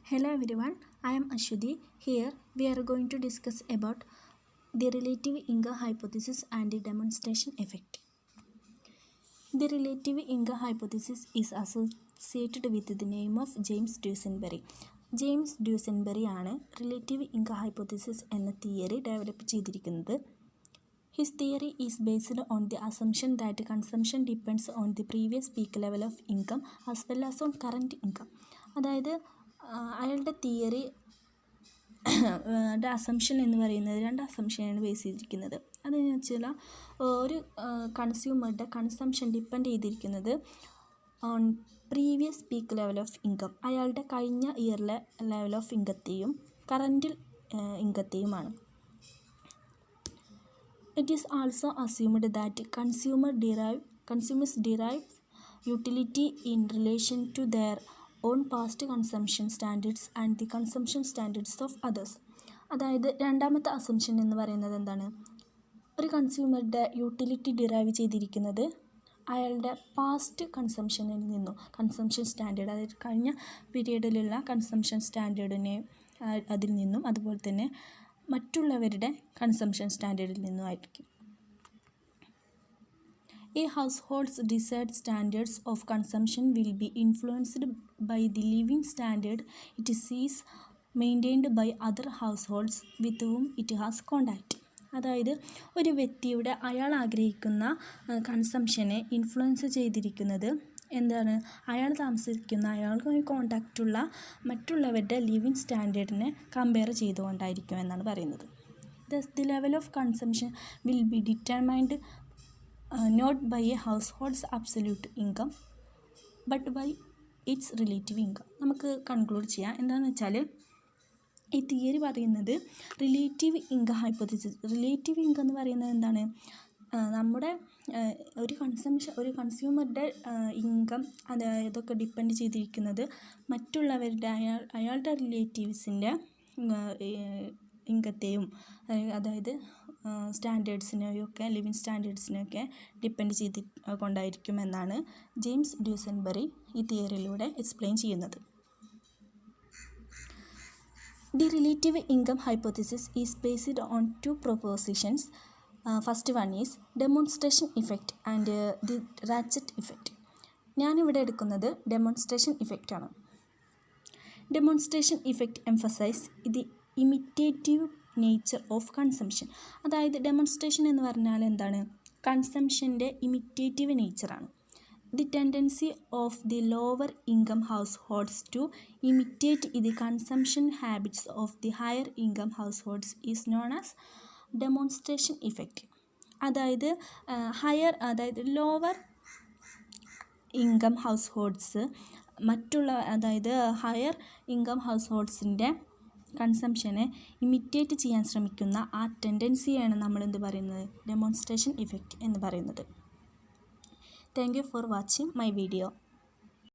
Hello everyone, I am Ashwati. Here we are going to discuss about the relative income hypothesis and the demonstration effect. The relative income hypothesis is associated with the name of James Dusenberry. James Dusenberry ആണ് relative income hypothesis എന്ന theory develop ചെയ്തിരിക്കുന്നത്. His theory is based on the assumption that consumption depends on the previous peak level of income as well as on current income. അതായത് അയാളുടെ theory assumption എന്ന് പറയുന്നത് രണ്ട് അസംഷനാണ് base ചെയ്തിരിക്കുന്നത്. അതെന്ന് വെച്ചാൽ ഒരു കൺസ്യൂമറുടെ കൺസംഷൻ ഡിപ്പെൻഡ് ചെയ്തിരിക്കുന്നത് on previous peak level of income, അയാളുടെ കഴിഞ്ഞ ഇയറിലെ ലെവൽ ഓഫ് ഇൻകത്തെയും കറൻറ്റ് ഇൻകത്തെയുമാണ്. It is also assumed that consumers derive utility in relation to their own past consumption standards and the consumption standards of others. അതായത് രണ്ടാമത്തെ assumption എന്ന് പറയുന്നത് എന്താണ്? ഒരു കൺസ്യൂമറുടെ യൂട്ടിലിറ്റി ഡിറൈവ് ചെയ്തിരിക്കുന്നത് അയാളുടെ പാസ്റ്റ് കൺസംഷനിൽ നിന്നും, കൺസംഷൻ സ്റ്റാൻഡേർഡ് അതായത് കഴിഞ്ഞ പീരീഡിലുള്ള കൺസംഷൻ സ്റ്റാൻഡേർഡിനെ അതിൽ നിന്നും അതുപോലെ തന്നെ മറ്റുള്ളവരുടെ consumption സ്റ്റാൻഡേർഡിൽ നിന്നുമായിരിക്കും. A household's desired standards of consumption will be influenced by the living standard it sees maintained by other households with whom it has contact. അതായത് ഒരു വ്യക്തിയുടെ അയാൾ ആഗ്രഹിക്കുന്ന കൺസംഷനെ ഇൻഫ്ലുവൻസ് ചെയ്തിരിക്കുന്നത് എന്താണ്? അയാൾ താമസിക്കുന്ന അയാൾക്ക് കോണ്ടാക്റ്റുള്ള മറ്റുള്ളവരുടെ ലിവിങ് സ്റ്റാൻഡേർഡിനെ കമ്പയർ ചെയ്തുകൊണ്ടായിരിക്കും എന്നാണ് പറയുന്നത്. The level of consumption will be determined not by a household's absolute income but by its relative income. നമുക്ക് കൺക്ലൂഡ് ചെയ്യാം. എന്താണെന്ന് വെച്ചാൽ ഈ തിയറി പറയുന്നത് relative income hypothesis. Relative income എന്ന് പറയുന്നത് എന്താണ്? നമ്മുടെ ഒരു കൺസ്യൂമറുടെ ഇൻകം ഇതൊക്കെ ഡിപ്പെൻഡ് ചെയ്തിരിക്കുന്നത് മറ്റുള്ളവരുടെ അയാളുടെ റിലേറ്റീവ്സിൻ്റെ ഇൻകത്തെയും അതായത് സ്റ്റാൻഡേർഡ്സിനെയൊക്കെ ലിവിങ് സ്റ്റാൻഡേർഡ്സിനെയൊക്കെ ഡിപ്പെൻഡ് ചെയ്ത് കൊണ്ടായിരിക്കുമെന്നാണ് ജെയിംസ് ഡ്യൂസൻബറി ഈ തിയറിയിലൂടെ എക്സ്പ്ലെയിൻ ചെയ്യുന്നത്. The relative income hypothesis is based on two propositions. First one is demonstration effect and the ratchet effect. ഞാനിവിടെ എടുക്കുന്നത് ഡെമോൺസ്ട്രേഷൻ ഇഫക്റ്റ് ആണ്. Demonstration effect emphasize the imitative nature of consumption. അതായത് demonstration എന്ന് പറഞ്ഞാൽ എന്താണ്? കൺസംഷൻ്റെ ഇമിറ്റേറ്റീവ് നേച്ചറാണ്. The tendency of the lower income households to imitate the consumption habits of the higher income households is known as demonstration effect. അതായത് lower income house മറ്റുള്ള അതായത് higher income house ഹോൾഡ്സിൻ്റെ കൺസംഷനെ imitate ചെയ്യാൻ ശ്രമിക്കുന്ന ആ ടെൻഡൻസിയാണ് നമ്മൾ എന്ത് പറയുന്നത്? ഡെമോൺസ്ട്രേഷൻ ഇഫക്റ്റ് എന്ന് പറയുന്നത്. Thank you for watching my video.